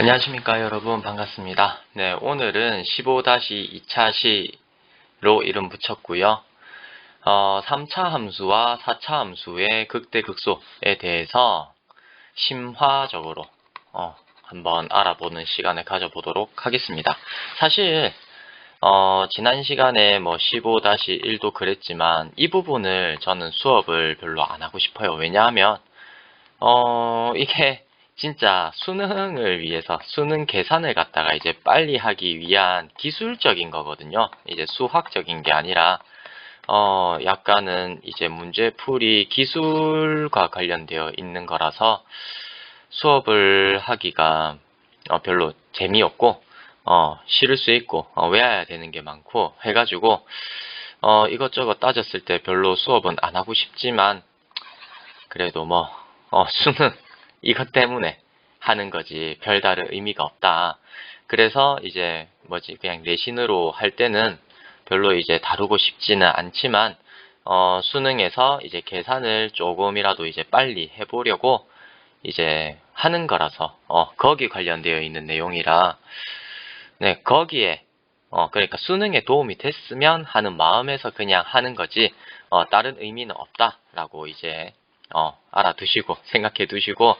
안녕하십니까 여러분, 반갑습니다. 네, 오늘은 15-2차 시로 이름 붙였고요. 3차 함수와 4차 함수의 극대극소에 대해서 심화적으로 한번 알아보는 시간을 가져보도록 하겠습니다. 사실 지난 시간에 15-1도 그랬지만 이 부분을 저는 수업을 별로 안 하고 싶어요. 왜냐하면 이게 진짜 수능을 위해서 수능 계산을 갖다가 이제 빨리 하기 위한 기술적인 거거든요. 이제 수학적인 게 아니라 약간은 이제 문제풀이 기술과 관련되어 있는 거라서 수업을 하기가 별로 재미없고 싫을 수 있고 외워야 되는 게 많고 해가지고 이것저것 따졌을 때 별로 수업은 안 하고 싶지만 그래도 수능 이것 때문에 하는 거지 별다른 의미가 없다. 그래서 이제 그냥 내신으로 할 때는 별로 이제 다루고 싶지는 않지만 수능에서 이제 계산을 조금이라도 이제 빨리 해보려고 이제 하는 거라서 거기 관련되어 있는 내용이라 네, 거기에 그러니까 수능에 도움이 됐으면 하는 마음에서 그냥 하는 거지 다른 의미는 없다라고 이제 알아두시고 생각해 두시고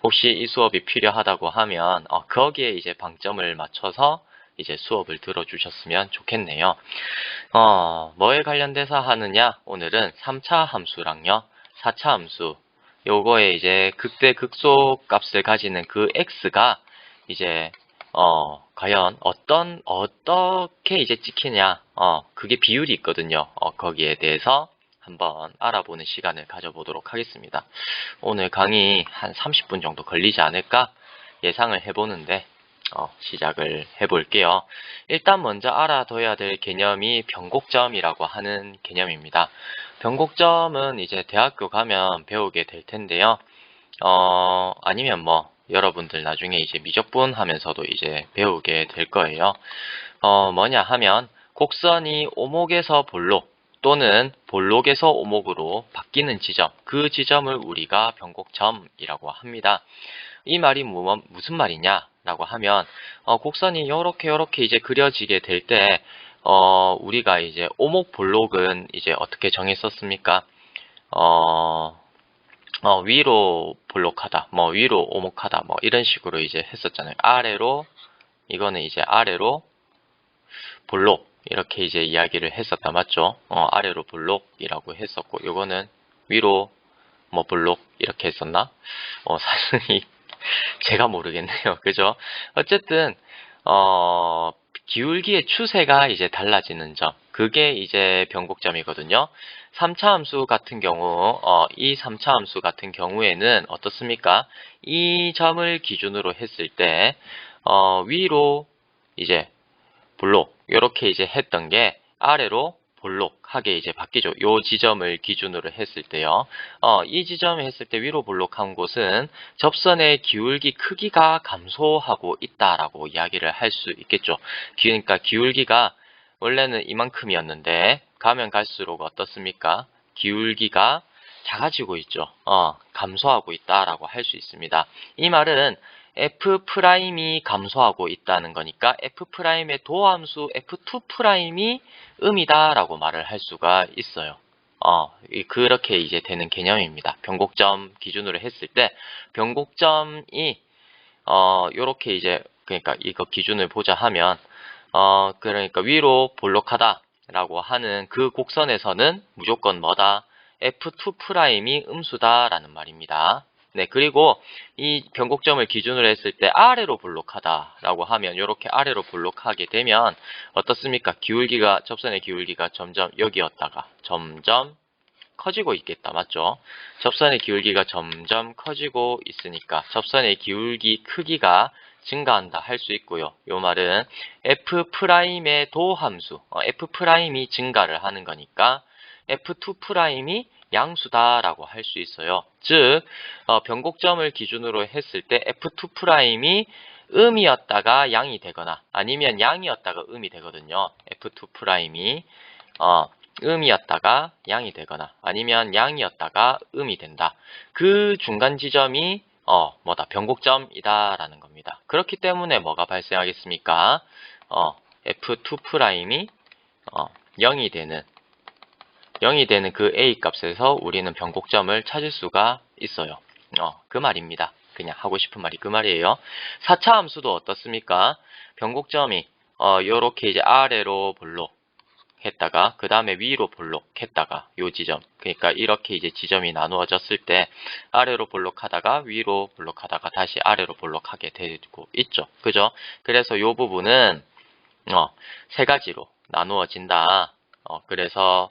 혹시 이 수업이 필요하다고 하면 거기에 이제 방점을 맞춰서 이제 수업을 들어주셨으면 좋겠네요. 뭐에 관련돼서 하느냐? 오늘은 3차 함수랑요, 4차 함수 요거에 이제 극대 극소 값을 가지는 그 x가 이제 과연 어떻게 이제 찍히냐, 그게 비율이 있거든요. 거기에 대해서 한번 알아보는 시간을 가져보도록 하겠습니다. 오늘 강의 한 30분 정도 걸리지 않을까 예상을 해보는데, 시작을 해볼게요. 일단 먼저 알아둬야 될 개념이 변곡점이라고 하는 개념입니다. 변곡점은 이제 대학교 가면 배우게 될 텐데요. 아니면 여러분들 나중에 이제 미적분 하면서도 이제 배우게 될 거예요. 뭐냐 하면 곡선이 오목에서 볼록 또는 볼록에서 오목으로 바뀌는 지점, 그 지점을 우리가 변곡점이라고 합니다. 이 말이 무슨 말이냐 라고 하면 곡선이 요렇게 이제 그려지게 될 때 우리가 이제 오목 볼록은 이제 어떻게 정했었습니까? 위로 볼록하다, 위로 오목하다, 이런 식으로 이제 했었잖아요. 아래로, 이거는 이제 아래로 볼록, 이렇게 이제 이야기를 했었다, 맞죠? 아래로 볼록이라고 했었고, 이거는 위로, 볼록, 이렇게 했었나? 사실, 제가 모르겠네요. 그죠? 어쨌든, 기울기의 추세가 이제 달라지는 점. 그게 이제 변곡점이거든요. 3차 함수 같은 경우, 이 3차 함수 같은 경우에는 어떻습니까? 이 점을 기준으로 했을 때, 위로 이제 볼록, 이렇게 이제 했던 게 아래로 볼록하게 이제 바뀌죠. 요 지점을 기준으로 했을 때요. 이 지점을 했을 때 위로 볼록한 곳은 접선의 기울기 크기가 감소하고 있다라고 이야기를 할 수 있겠죠. 그러니까 기울기가 원래는 이만큼이었는데 가면 갈수록 어떻습니까? 기울기가 작아지고 있죠. 감소하고 있다라고 할 수 있습니다. 이 말은 F'이 감소하고 있다는 거니까 F'의 도함수 F2'이 음이다라고 말을 할 수가 있어요. 그렇게 이제 되는 개념입니다. 변곡점 기준으로 했을 때 변곡점이 요렇게 이제 그러니까 이거 기준을 보자 하면 그러니까 위로 볼록하다라고 하는 그 곡선에서는 무조건 뭐다? F2'이 음수다라는 말입니다. 네, 그리고 이 변곡점을 기준으로 했을 때 아래로 볼록하다라고 하면 이렇게 아래로 볼록하게 되면 어떻습니까? 접선의 기울기가 점점 여기였다가 점점 커지고 있겠다. 맞죠? 접선의 기울기가 점점 커지고 있으니까 접선의 기울기 크기가 증가한다 할 수 있고요. 이 말은 F'의 도함수, F'이 증가를 하는 거니까 F2'이 양수다라고 할 수 있어요. 즉, 변곡점을 기준으로 했을 때 F2'이 음이었다가 양이 되거나 아니면 양이었다가 음이 되거든요. F2'이 음이었다가 양이 되거나 아니면 양이었다가 음이 된다. 그 중간 지점이 변곡점이다라는 겁니다. 그렇기 때문에 뭐가 발생하겠습니까? F2'이 0이 되는 그 A 값에서 우리는 변곡점을 찾을 수가 있어요. 그 말입니다. 그냥 하고 싶은 말이 그 말이에요. 4차 함수도 어떻습니까? 변곡점이 요렇게 이제 아래로 볼록했다가 그 다음에 위로 볼록했다가 요 지점, 그러니까 이렇게 이제 지점이 나누어졌을 때 아래로 볼록하다가 위로 볼록하다가 다시 아래로 볼록하게 되고 있죠. 그죠? 그래서 요 부분은 세 가지로 나누어진다. 그래서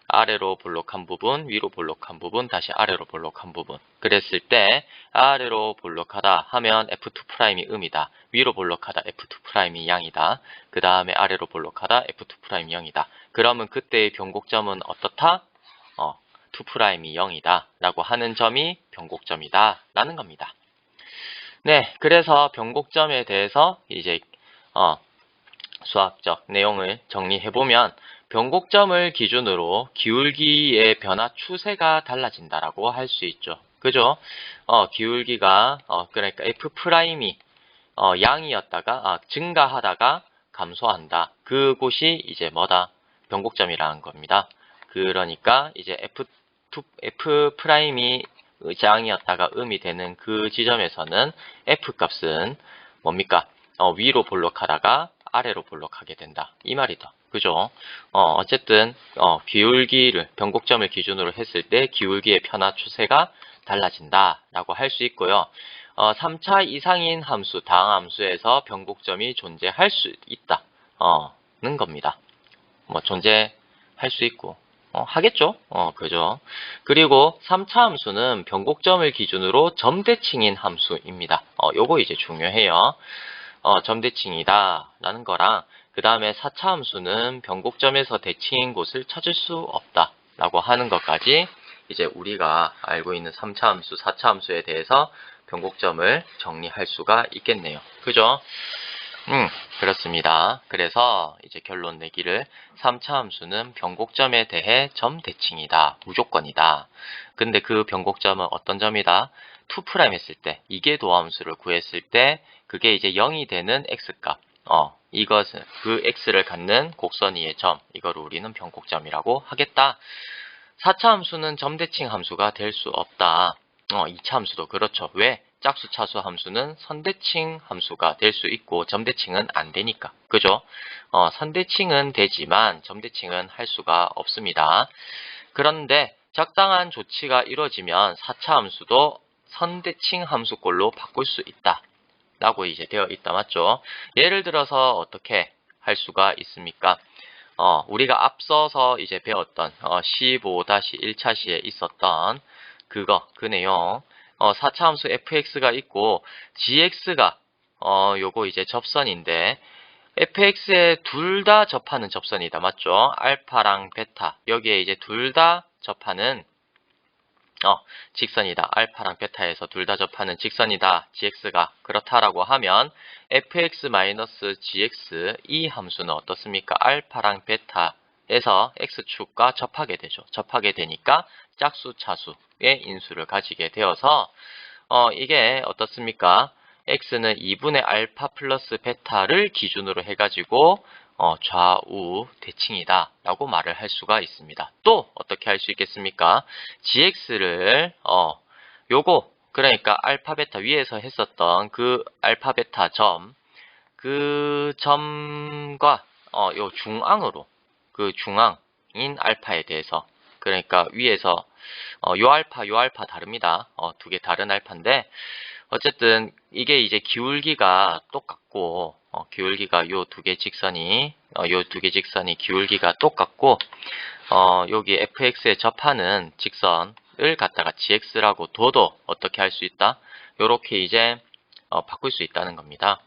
아래로 볼록한 부분, 위로 볼록한 부분, 다시 아래로 볼록한 부분. 그랬을 때 아래로 볼록하다 하면 F2'이 음이다. 위로 볼록하다 F2'이 양이다. 그 다음에 아래로 볼록하다 F2'이 0이다. 그러면 그때의 변곡점은 어떻다? 2'이 0이다. 라고 하는 점이 변곡점이다. 라는 겁니다. 네, 그래서 변곡점에 대해서 이제 수학적 내용을 정리해보면 변곡점을 기준으로 기울기의 변화 추세가 달라진다라고 할 수 있죠. 그죠? 기울기가 그러니까 F'이 양이었다가 증가하다가 감소한다. 그곳이 이제 뭐다? 변곡점이라는 겁니다. 그러니까 이제 F'이 양이었다가 음이 되는 그 지점에서는 F 값은 뭡니까? 위로 볼록하다가 아래로 볼록하게 된다. 이 말이다. 그죠? 어쨌든 기울기를 변곡점을 기준으로 했을 때 기울기의 변화 추세가 달라진다라고 할 수 있고요. 3차 이상인 함수, 다항함수에서 변곡점이 존재할 수 있다는 겁니다. 존재할 수 있고 하겠죠? 그죠? 그리고 3차 함수는 변곡점을 기준으로 점대칭인 함수입니다. 요거 이제 중요해요. 점대칭이다 라는 거랑 그 다음에 4차 함수는 변곡점에서 대칭인 곳을 찾을 수 없다 라고 하는 것까지 이제 우리가 알고 있는 3차 함수, 4차 함수에 대해서 변곡점을 정리할 수가 있겠네요. 그죠? 그렇습니다. 그래서 이제 결론 내기를 3차 함수는 변곡점에 대해 점대칭이다. 무조건이다. 근데 그 변곡점은 어떤 점이다? 2' 했을 때, 이계도함수를 구했을 때 그게 이제 0이 되는 x값. 이것은 그 x를 갖는 곡선 위의 점. 이거를 우리는 변곡점이라고 하겠다. 4차 함수는 점대칭 함수가 될 수 없다. 2차 함수도 그렇죠. 왜? 짝수 차수 함수는 선대칭 함수가 될 수 있고 점대칭은 안 되니까. 그죠? 선대칭은 되지만 점대칭은 할 수가 없습니다. 그런데 적당한 조치가 이루어지면 4차 함수도 선대칭 함수꼴로 바꿀 수 있다. 라고 이제 되어 있다. 맞죠? 예를 들어서 어떻게 할 수가 있습니까? 우리가 앞서서 이제 배웠던 15-1차 시에 있었던 그 내용 4차 함수 fx가 있고 gx가 요거 이제 접선인데 fx에 둘 다 접하는 접선이다. 맞죠? 알파랑 베타 여기에 이제 둘 다 접하는 직선이다. 알파랑 베타에서 둘 다 접하는 직선이다. gx가 그렇다라고 하면 fx-gx 이 함수는 어떻습니까? 알파랑 베타에서 x축과 접하게 되죠. 접하게 되니까 짝수 차수의 인수를 가지게 되어서 이게 어떻습니까? x는 2분의 알파 플러스 베타를 기준으로 해가지고 좌우 대칭이다 라고 말을 할 수가 있습니다. 또 어떻게 할 수 있겠습니까? gx를 요거 그러니까 알파 베타 위에서 했었던 그 알파 베타 그 점과 요 중앙으로 그 중앙인 알파에 대해서 그러니까 위에서 요 알파 다릅니다. 두 개 다른 알파인데 어쨌든 이게 이제 기울기가 똑같고 기울기가 요 두 개 직선이 기울기가 똑같고 여기 fx에 접하는 직선을 갖다가 gx라고 둬도 어떻게 할 수 있다? 요렇게 이제 바꿀 수 있다는 겁니다.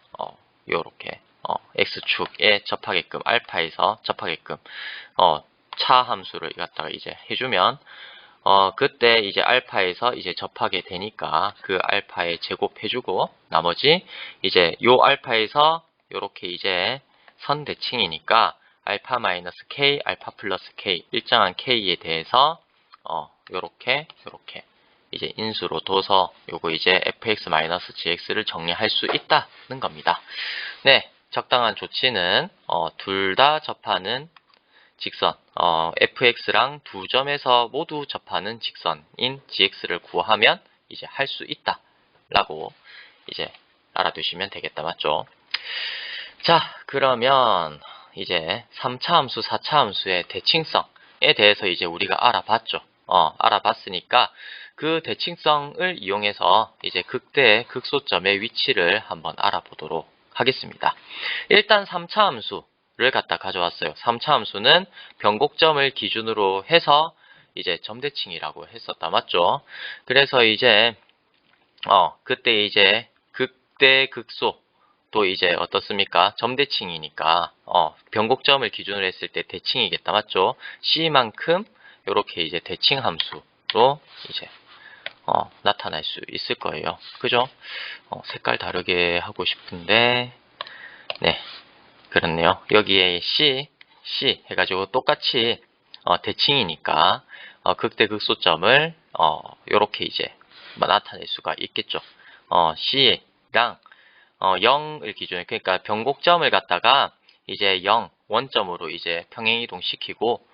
요렇게 x축에 접하게끔 알파에서 접하게끔 차 함수를 갖다가 이제 해주면 그때 이제 알파에서 이제 접하게 되니까 그 알파에 제곱해주고 나머지 이제 요 알파에서 요렇게 이제 선대칭이니까 알파 마이너스 k, 알파 플러스 k 일정한 k에 대해서 요렇게 이제 인수로 둬서 요거 이제 fx-gx를 정리할 수 있다는 겁니다. 네, 적당한 조치는 둘 다 접하는 직선, fx랑 두 점에서 모두 접하는 직선인 gx를 구하면 이제 할 수 있다 라고 이제 알아두시면 되겠다. 맞죠? 자, 그러면 이제 3차 함수, 4차 함수의 대칭성에 대해서 이제 우리가 알아봤죠. 알아봤으니까 그 대칭성을 이용해서 이제 극대의 극소점의 위치를 한번 알아보도록 하겠습니다. 일단 3차 함수를 갖다 가져왔어요. 3차 함수는 변곡점을 기준으로 해서 이제 점대칭이라고 했었다. 맞죠? 그래서 이제 그때 이제 극대 극소 또 이제 어떻습니까? 점대칭이니까 변곡점을 기준으로 했을 때 대칭이겠다. 맞죠? C만큼 이렇게 이제 대칭 함수로 이제 나타날 수 있을 거예요. 그죠? 색깔 다르게 하고 싶은데 네, 그렇네요. 여기에 C 해가지고 똑같이 대칭이니까 극대 극소점을 이렇게 이제 나타낼 수가 있겠죠. C랑 0을 기준으로, 그러니까 변곡점을 갖다가 이제 0 원점으로 이제 평행이동 시키고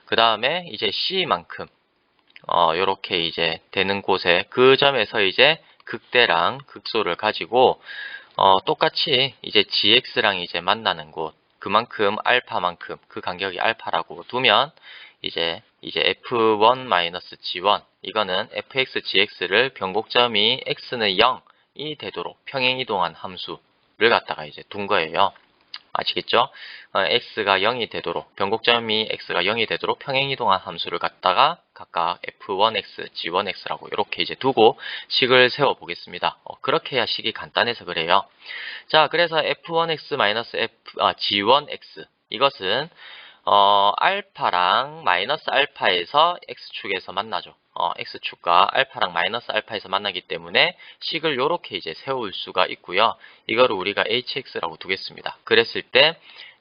그 다음에 이제 C만큼 요렇게 이제 되는 곳에 그 점에서 이제 극대랑 극소를 가지고 똑같이 이제 gx랑 이제 만나는 곳 그만큼 알파만큼 그 간격이 알파라고 두면 이제 f1-g1 이거는 fx gx를 변곡점이 x는 0이 되도록 평행이동한 함수를 갖다가 이제 둔 거예요. 아시겠죠? x가 0이 되도록 변곡점이 x가 0이 되도록 평행이동한 함수를 갖다가 각각 f1x, g1x라고 이렇게 이제 두고 식을 세워 보겠습니다. 그렇게 해야 식이 간단해서 그래요. 자, 그래서 f1x-g1x 이것은 알파랑 마이너스 알파에서 x축에서 만나죠. x축과 알파랑 마이너스 알파에서 만나기 때문에 식을 이렇게 이제 세울 수가 있고요. 이거를 우리가 hx라고 두겠습니다. 그랬을 때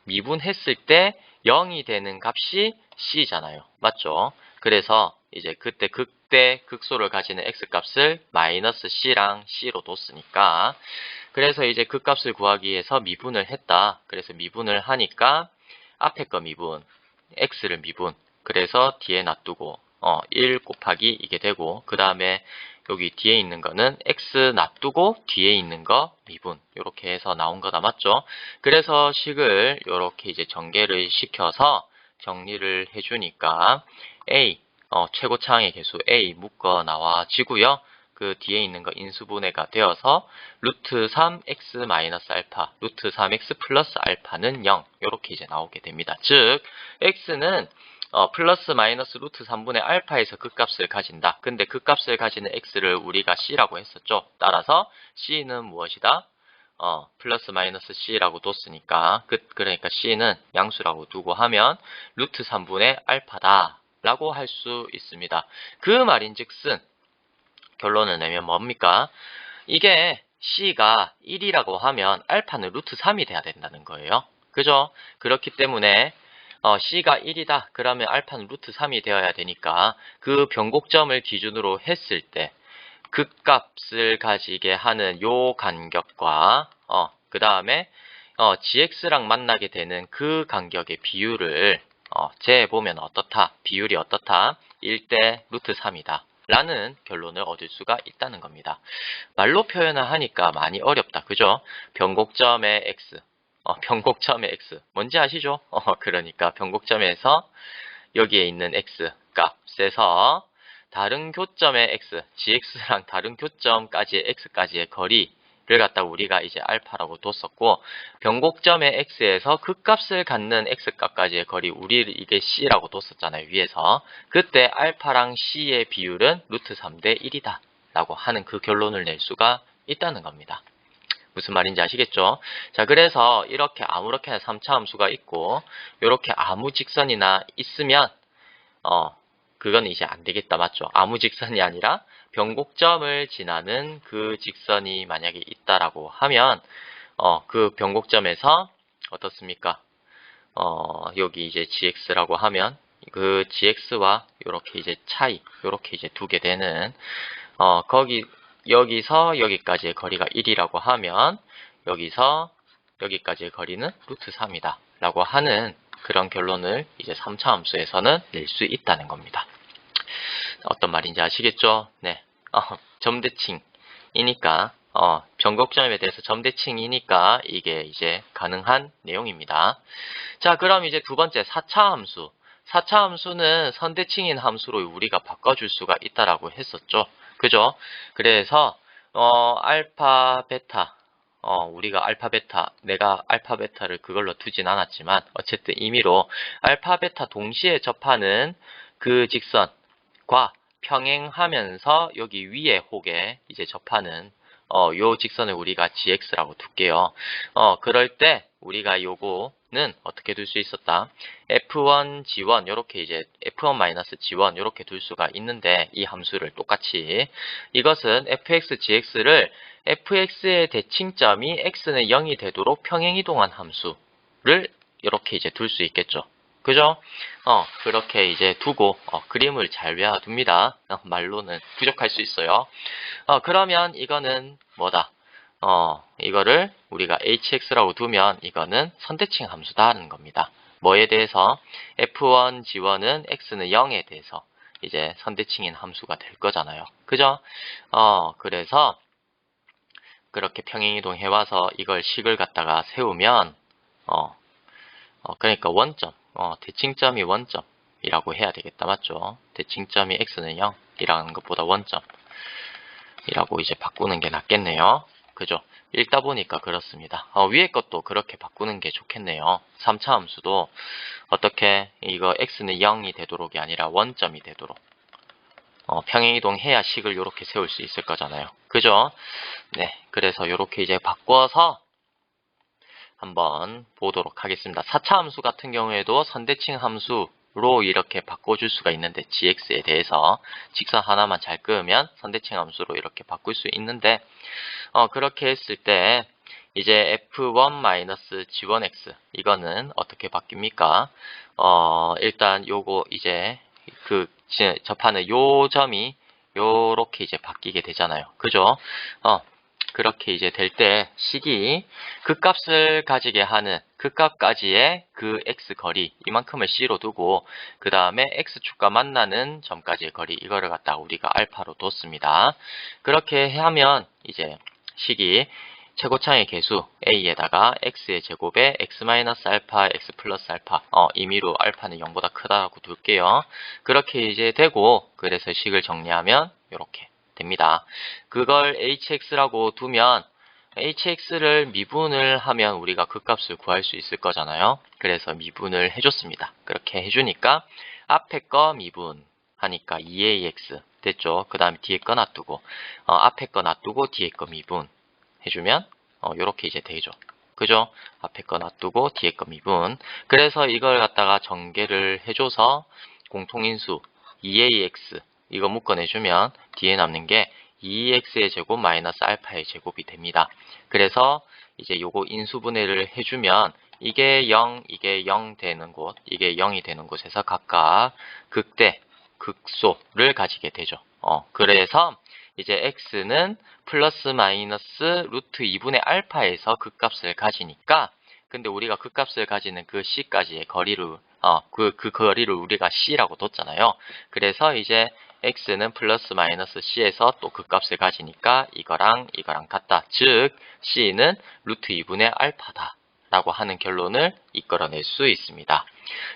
미분했을 때 0이 되는 값이 c잖아요. 맞죠? 그래서 이제 그때 극대 극소를 가지는 x 값을 마이너스 c랑 c로 뒀으니까 그래서 이제 그 값을 구하기 위해서 미분을 했다. 그래서 미분을 하니까 앞에 거 미분, x를 미분, 그래서 뒤에 놔두고 1 곱하기 이게 되고 그 다음에 여기 뒤에 있는 거는 x 놔두고 뒤에 있는 거 미분 이렇게 해서 나온 거다. 맞죠? 그래서 식을 이렇게 이제 전개를 시켜서 정리를 해주니까 a 최고차항의 개수 a 묶어 나와지고요. 그 뒤에 있는 거 인수분해가 되어서 루트 3x 마이너스 알파, 루트 3x 플러스 알파는 0 이렇게 이제 나오게 됩니다. 즉 x는 플러스 마이너스 루트 3분의 알파에서 그 값을 가진다. 근데 그 값을 가지는 x를 우리가 c라고 했었죠. 따라서 c는 무엇이다? 플러스 마이너스 c라고 뒀으니까 그러니까 c는 양수라고 두고 하면 루트 3분의 알파다 라고 할 수 있습니다. 그 말인즉슨 결론을 내면 뭡니까? 이게 c가 1이라고 하면 알파는 루트 3이 돼야 된다는 거예요. 그죠? 그렇기 때문에 c가 1이다. 그러면 알파는 루트 3이 되어야 되니까 그 변곡점을 기준으로 했을 때 극값을 가지게 하는 요 간격과 그 다음에 gx랑 만나게 되는 그 간격의 비율을 재보면 어떻다? 비율이 어떻다? 1대 루트 3이다. 라는 결론을 얻을 수가 있다는 겁니다. 말로 표현을 하니까 많이 어렵다. 그죠? 변곡점의 x. 변곡점의 x. 뭔지 아시죠? 그러니까 변곡점에서 여기에 있는 x 값에서 다른 교점의 x, gx랑 다른 교점까지의 x까지의 거리를 갖다 우리가 이제 알파라고 뒀었고 변곡점의 x에서 그 값을 갖는 x값까지의 거리 우리 이게 c라고 뒀었잖아요. 위에서. 그때 알파랑 c의 비율은 루트 3대 1이다 라고 하는 그 결론을 낼 수가 있다는 겁니다. 무슨 말인지 아시겠죠? 자, 그래서 이렇게 아무렇게나 3차 함수가 있고 이렇게 아무 직선이나 있으면 그건 이제 안 되겠다. 맞죠? 아무 직선이 아니라 변곡점을 지나는 그 직선이 만약에 있다라고 하면 그 변곡점에서 어떻습니까? 여기 이제 gx라고 하면 그 gx와 요렇게 이제 차이, 요렇게 이제 두게 되는, 여기서 여기까지의 거리가 1이라고 하면, 여기서 여기까지의 거리는 루트 3이다. 라고 하는 그런 결론을 이제 3차 함수에서는 낼 수 있다는 겁니다. 어떤 말인지 아시겠죠? 네. 점대칭이니까, 변곡점에 대해서 점대칭이니까 이게 이제 가능한 내용입니다. 자, 그럼 이제 두 번째 4차 함수. 4차 함수는 선대칭인 함수로 우리가 바꿔줄 수가 있다라고 했었죠. 그죠? 그래서, 알파, 베타, 우리가 알파, 베타, 내가 알파, 베타를 그걸로 두진 않았지만, 어쨌든 임의로 알파, 베타 동시에 접하는 그 직선과 평행하면서 여기 위에 혹에 이제 접하는 요 직선을 우리가 gx라고 둘게요. 그럴 때 우리가 요거는 어떻게 둘 수 있었다? f1, g1 요렇게 이제 f1-g1 요렇게 둘 수가 있는데 이 함수를 똑같이 이것은 fx, gx를 fx의 대칭점이 x는 0이 되도록 평행이동한 함수를 이렇게 이제 둘 수 있겠죠. 그죠? 그렇게 이제 두고, 그림을 잘 외워둡니다. 말로는 부족할 수 있어요. 그러면 이거는 뭐다? 이거를 우리가 hx라고 두면 이거는 선대칭 함수다라는 겁니다. 뭐에 대해서? f1, g1은 x는 0에 대해서 이제 선대칭인 함수가 될 거잖아요. 그죠? 그래서 그렇게 평행이동 해와서 이걸 식을 갖다가 세우면, 그러니까 원점, 대칭점이 원점이라고 해야 되겠다. 맞죠? 대칭점이 x는 0이라는 것보다 원점이라고 이제 바꾸는 게 낫겠네요. 그죠? 읽다 보니까 그렇습니다. 위에 것도 그렇게 바꾸는 게 좋겠네요. 3차 함수도 어떻게 이거 x는 0이 되도록이 아니라 원점이 되도록 평행이동 해야 식을 이렇게 세울 수 있을 거잖아요. 그죠? 네, 그래서 이렇게 이제 바꿔서 한번 보도록 하겠습니다. 4차 함수 같은 경우에도 선대칭 함수로 이렇게 바꿔줄 수가 있는데 gx에 대해서 직선 하나만 잘 그으면 선대칭 함수로 이렇게 바꿀 수 있는데 그렇게 했을 때 이제 f1-g1x 이거는 어떻게 바뀝니까? 일단 요거 이제 그 접하는 요 점이 요렇게 이제 바뀌게 되잖아요. 그죠? 그렇게 이제 될 때 식이 극값을 가지게 하는 극값까지의 그 x 거리 이만큼을 c로 두고 그 다음에 x축과 만나는 점까지의 거리 이거를 갖다 우리가 알파로 뒀습니다. 그렇게 하면 이제 식이 최고차의 개수 a에다가 x의 제곱에 x-알파, x 플러스 알파 임의로 알파는 0보다 크다고 둘게요. 그렇게 이제 되고 그래서 식을 정리하면 이렇게 됩니다. 그걸 hx라고 두면 hx를 미분을 하면 우리가 극값을 구할 수 있을 거잖아요. 그래서 미분을 해줬습니다. 그렇게 해주니까 앞에 거 미분하니까 2ax 됐죠. 그 다음에 뒤에 거 놔두고 앞에 거 놔두고 뒤에 거 미분 해주면 요렇게 이제 되죠. 그죠? 앞에 거 놔두고 뒤에 거 미분. 그래서 이걸 갖다가 전개를 해줘서 공통인수 2ax 이거 묶어내주면 뒤에 남는 게 2x의 제곱 마이너스 알파의 제곱이 됩니다. 그래서 이제 요거 인수분해를 해주면 이게 0, 이게 0 되는 곳, 이게 0이 되는 곳에서 각각 극대, 극소를 가지게 되죠. 그래서 이제 x는 플러스 마이너스 루트 2분의 알파에서 극값을 가지니까 근데 우리가 극값을 가지는 그 c까지의 거리를 그 거리를 우리가 c라고 뒀잖아요. 그래서 이제 x는 플러스 마이너스 c에서 또 극값을 가지니까 이거랑 이거랑 같다. 즉 c는 루트 2분의 알파다 라고 하는 결론을 이끌어낼 수 있습니다.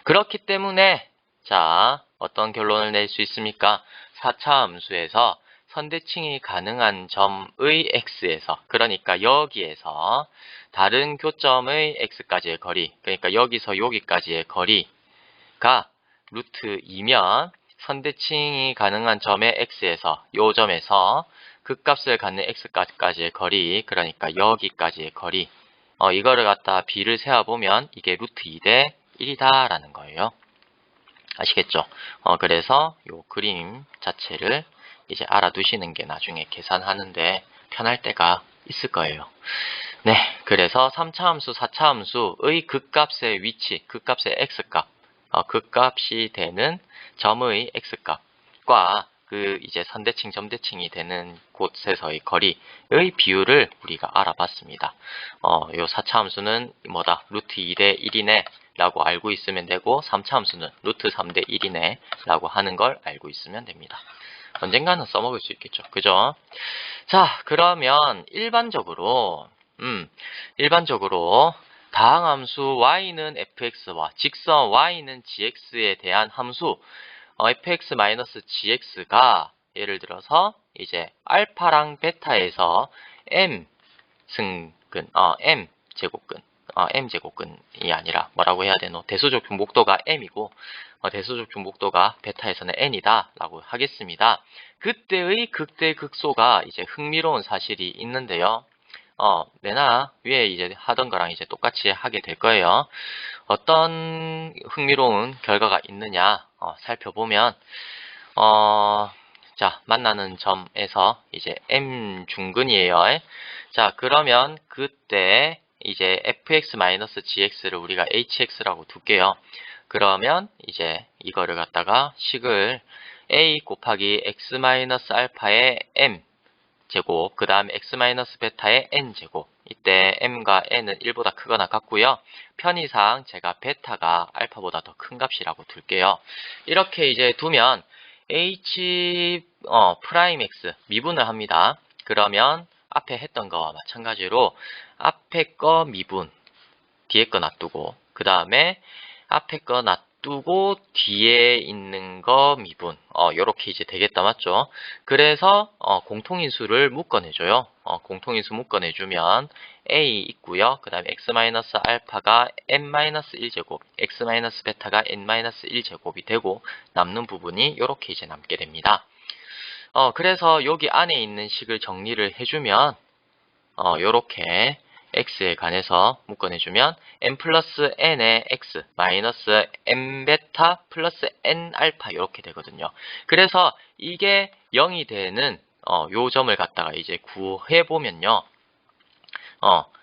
그렇기 때문에 자 어떤 결론을 낼 수 있습니까? 4차 함수에서 선대칭이 가능한 점의 x에서 그러니까 여기에서 다른 교점의 x까지의 거리 그러니까 여기서 여기까지의 거리가 루트 2면 선대칭이 가능한 점의 x에서 요 점에서 극값을 갖는 x까지의 거리 그러니까 여기까지의 거리 이거를 갖다 b를 세어보면 이게 루트 2대 1이다 라는 거예요. 아시겠죠? 그래서 요 그림 자체를 이제 알아두시는 게 나중에 계산하는데 편할 때가 있을 거예요. 네, 그래서 3차 함수, 4차 함수의 극값의 위치, 극값의 x값 극값이 되는 점의 x값과 그 이제 선대칭, 점대칭이 되는 곳에서의 거리의 비율을 우리가 알아봤습니다. 요 4차 함수는 뭐다? 루트 2대 1이네 라고 알고 있으면 되고, 3차 함수는 루트 3대 1이네 라고 하는 걸 알고 있으면 됩니다. 언젠가는 써먹을 수 있겠죠. 그죠? 자, 그러면 일반적으로 다항함수 y는 fx와 직선 y는 gx에 대한 함수 fx-gx가 예를 들어서 이제 알파랑 베타에서 m 승근, m 제곱근, m 제곱근이 아니라 뭐라고 해야 되노? 대소적 중복도가 m이고 대소적 중복도가 베타에서는 n이다 라고 하겠습니다. 그때의 극대 극소가 이제 흥미로운 사실이 있는데요. 내나 위에 이제 하던 거랑 이제 똑같이 하게 될 거예요. 어떤 흥미로운 결과가 있느냐 살펴보면 자, 만나는 점에서 이제 m 중근이에요. 자, 그러면 그때 이제 fx-gx를 우리가 hx라고 둘게요. 그러면 이제 이거를 갖다가 식을 a 곱하기 x-알파의 m 제곱, 그 다음에 x-베타의 n 제곱. 이때 m과 n은 1보다 크거나 같고요. 편의상 제가 베타가 알파보다 더 큰 값이라고 둘게요. 이렇게 이제 두면 h 프라임 x 미분을 합니다. 그러면 앞에 했던 거와 마찬가지로 앞에 거 미분, 뒤에 거 놔두고, 그 다음에 앞에 거 놔두고 뒤에 있는 거 미분, 요렇게 이제 되겠다, 맞죠? 그래서 공통인수를 묶어내줘요. 공통인수 묶어내주면 a 있고요. 그 다음에 x-알파가 n-1제곱, x-베타가 n-1제곱이 되고 남는 부분이 요렇게 이제 남게 됩니다. 그래서 여기 안에 있는 식을 정리를 해주면 요렇게 x에 관해서 묶어내주면 n 플러스 n의 x 마이너스 n 베타 플러스 n 알파 이렇게 되거든요. 그래서 이게 0이 되는 요 점을 갖다가 이제 구해보면요.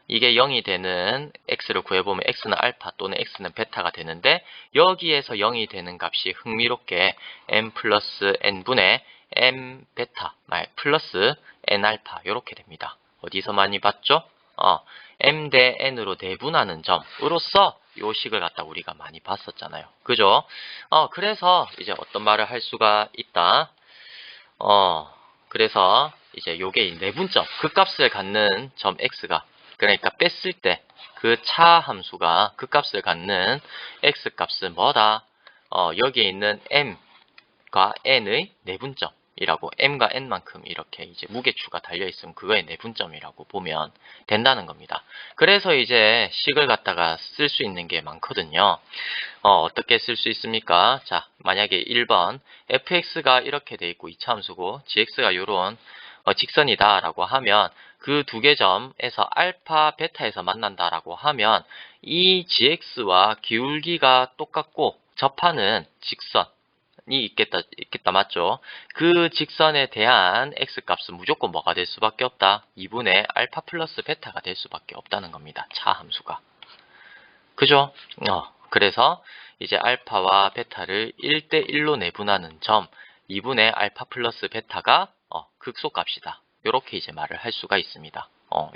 이게 0이 되는 x를 구해보면 x는 알파 또는 x는 베타가 되는데, 여기에서 0이 되는 값이 흥미롭게 n 플러스 n분의 n 베타 플러스 n 알파 이렇게 됩니다. 어디서 많이 봤죠? m 대 n으로 내분하는 점으로서 요 식을 갖다 우리가 많이 봤었잖아요. 그죠? 그래서 이제 어떤 말을 할 수가 있다. 그래서 이제 요게 내분점, 극값을 갖는 점 x가, 그러니까 뺐을 때 그 차 함수가 극값을 갖는 x 값은 뭐다? 여기에 있는 m과 n의 내분점이라고, m과 n만큼 이렇게 이제 무게추가 달려있으면 그거의 내분점이라고 보면 된다는 겁니다. 그래서 이제 식을 갖다가 쓸 수 있는 게 많거든요. 어떻게 쓸 수 있습니까? 자, 만약에 1번 fx가 이렇게 돼 있고 2차 함수고 gx가 요런 직선이다 라고 하면 그 두 개 점에서 알파, 베타에서 만난다라고 하면 이 gx와 기울기가 똑같고 접하는 직선이 있겠다 맞죠? 그 직선에 대한 x값은 무조건 뭐가 될 수밖에 없다? 2분의 알파 플러스 베타가 될 수밖에 없다는 겁니다. 차 함수가. 그죠? 그래서 이제 알파와 베타를 1대1로 내분하는 점 2분의 알파 플러스 베타가 극소값이다. 이렇게 이제 말을 할 수가 있습니다.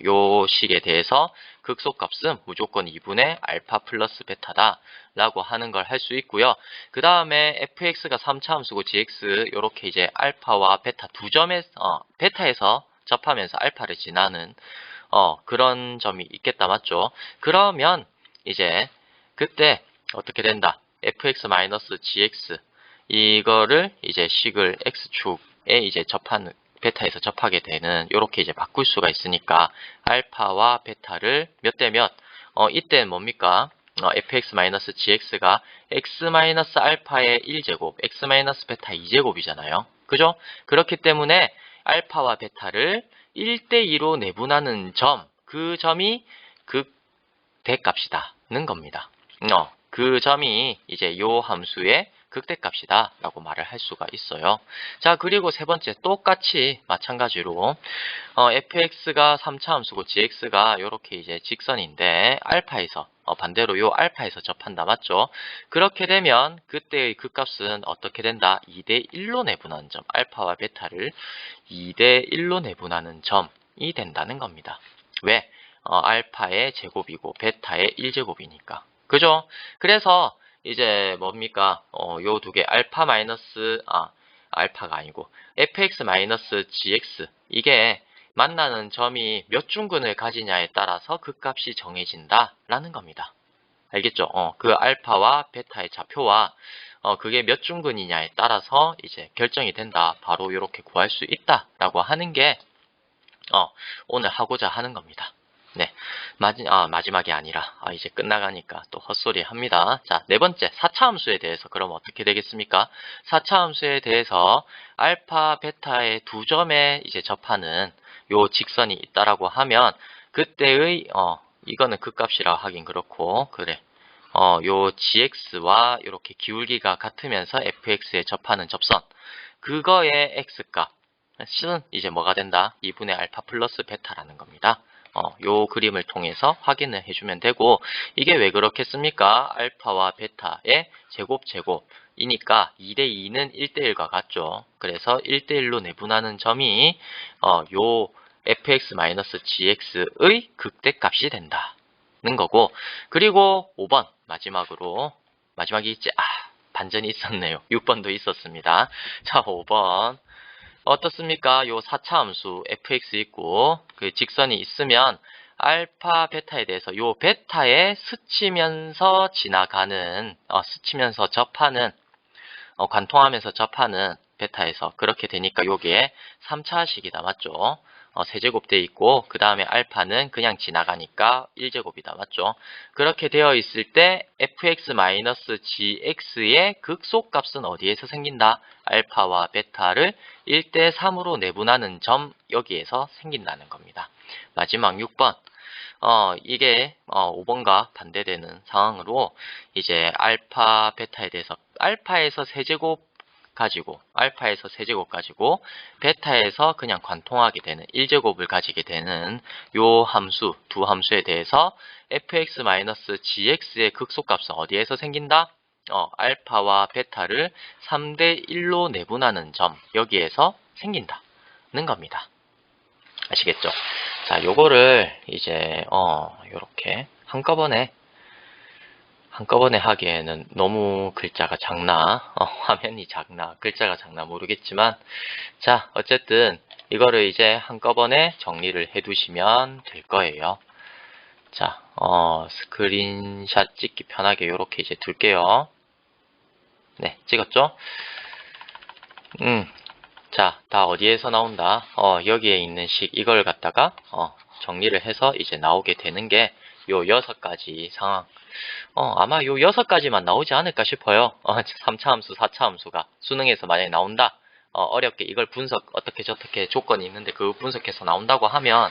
요 식에 대해서 극소값은 무조건 2분의 알파 플러스 베타다 라고 하는 걸 할 수 있고요. 그 다음에 fx가 3차 함수고 gx 요렇게 이제 알파와 베타 두 점에 베타에서 접하면서 알파를 지나는 그런 점이 있겠다 맞죠? 그러면 이제 그때 어떻게 된다? fx-gx 이거를 이제 식을 x축에 이제 접하는 베타에서 접하게 되는 요렇게 이제 바꿀 수가 있으니까 알파와 베타를 몇 대 몇? 이때는 뭡니까? fx-gx가 x-알파의 1제곱, x-베타 2제곱이잖아요. 그죠? 그렇기 때문에 알파와 베타를 1대2로 내분하는 점, 그 점이 극대값이다는 겁니다. 그 점이 이제 요 함수의 극대값이다 라고 말을 할 수가 있어요. 자, 그리고 세 번째 똑같이 마찬가지로 fx가 3차 함수고 gx가 이렇게 이제 직선인데 알파에서 반대로 요 알파에서 접한다. 맞죠? 그렇게 되면 그때의 극값은 어떻게 된다? 2대 1로 내분하는 점. 알파와 베타를 2대 1로 내분하는 점이 된다는 겁니다. 왜? 알파의 제곱이고 베타의 1제곱이니까. 그죠? 그래서 이제 뭡니까? 요 두 개 알파가 아니고 fx 마이너스 gx 이게 만나는 점이 몇 중근을 가지냐에 따라서 극값이 정해진다라는 겁니다. 알겠죠? 그 알파와 베타의 좌표와 그게 몇 중근이냐에 따라서 이제 결정이 된다. 바로 이렇게 구할 수 있다라고 하는 게 오늘 하고자 하는 겁니다. 네, 마지막이 아니라 이제 끝나가니까 또 헛소리 합니다. 자, 네 번째 4차 함수에 대해서 그럼 어떻게 되겠습니까? 4차 함수에 대해서 알파, 베타의 두 점에 이제 접하는 요 직선이 있다라고 하면 그때의 이거는 극값이라 하긴 그렇고 그래. 요 gx와 이렇게 기울기가 같으면서 fx에 접하는 접선 그거의 x값은 이제 뭐가 된다? 2분의 알파 플러스 베타라는 겁니다. 요 그림을 통해서 확인을 해주면 되고 이게 왜 그렇겠습니까? 알파와 베타의 제곱이니까 2대2는 1대1과 같죠. 그래서 1대1로 내분하는 점이 요 fx-gx의 극대값이 된다는 거고 그리고 5번 마지막이 있지? 반전이 있었네요. 6번도 있었습니다. 자, 5번 어떻습니까? 요 4차 함수 fx 있고 그 직선이 있으면 알파, 베타에 대해서 요 베타에 스치면서 접하는 관통하면서 접하는 베타에서 그렇게 되니까 요게 3차식이다. 맞죠? 세제곱 돼 있고 그 다음에 알파는 그냥 지나가니까 1제곱이다. 맞죠? 그렇게 되어 있을 때 fx-gx의 극소값은 어디에서 생긴다? 알파와 베타를 1대3으로 내분하는 점 여기에서 생긴다는 겁니다. 마지막 6번 이게 5번과 반대되는 상황으로 이제 알파, 베타에 대해서 알파에서 세제곱 가지고 베타에서 그냥 관통하게 되는 1제곱을 가지게 되는 요 함수 두 함수에 대해서 fx-gx의 극소값은 어디에서 생긴다? 알파와 베타를 3대1로 내분하는 점 여기에서 생긴다는 겁니다. 아시겠죠? 자, 요거를 이제 요렇게 한꺼번에 하기에는 너무 글자가 작나 화면이 작나 글자가 작나 모르겠지만 자, 어쨌든 이거를 이제 한꺼번에 정리를 해 두시면 될 거예요. 자, 스크린샷 찍기 편하게 요렇게 이제 둘게요. 네, 찍었죠? 자, 다 어디에서 나온다? 여기에 있는 식 이걸 갖다가 정리를 해서 이제 나오게 되는 게 요 6가지 상황. 아마 요 6가지만 나오지 않을까 싶어요. 3차 함수, 4차 함수가 수능에서 만약에 나온다. 어렵게 이걸 어떻게 저렇게 조건이 있는데 그거 분석해서 나온다고 하면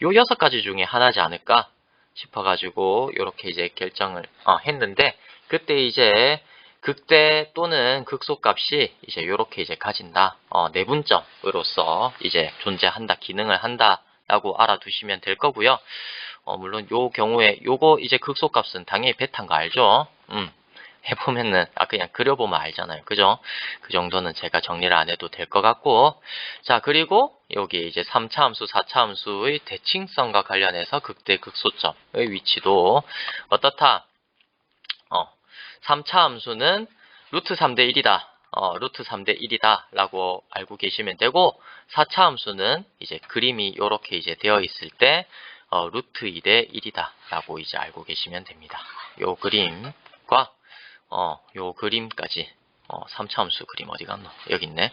요 6가지 중에 하나지 않을까 싶어가지고 요렇게 이제 결정을 했는데 그때 이제 극대 또는 극소값이 이제 요렇게 이제 가진다. 내분점으로서 이제 존재한다, 기능을 한다라고 알아두시면 될 거고요. 물론 요 경우에 요거 이제 극소값은 당연히 베타인 거 알죠? 해보면은 그냥 그려보면 알잖아요. 그죠? 그 정도는 제가 정리를 안 해도 될 것 같고 자, 그리고 여기 이제 3차 함수, 4차 함수의 대칭성과 관련해서 극대 극소점의 위치도 어떻다? 3차 함수는 루트 3대 1이다. 루트 3대 1이다 라고 알고 계시면 되고 4차 함수는 이제 그림이 이렇게 이제 되어 있을 때 루트 2대 1이다 라고 이제 알고 계시면 됩니다. 요 그림과 요 그림까지 3차 함수 그림 어디 갔노? 여기 있네.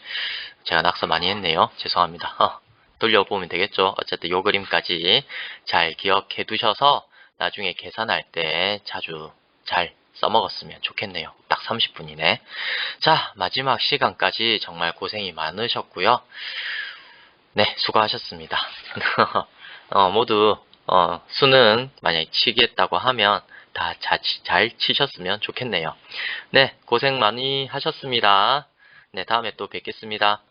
제가 낙서 많이 했네요. 죄송합니다. 돌려보면 되겠죠. 어쨌든 요 그림까지 잘 기억해 두셔서 나중에 계산할 때 자주 잘 써먹었으면 좋겠네요. 딱 30분이네. 자, 마지막 시간까지 정말 고생이 많으셨고요. 네, 수고하셨습니다. 모두 수능 만약에 치겠다고 하면 다 잘 치셨으면 좋겠네요. 네, 고생 많이 하셨습니다. 네, 다음에 또 뵙겠습니다.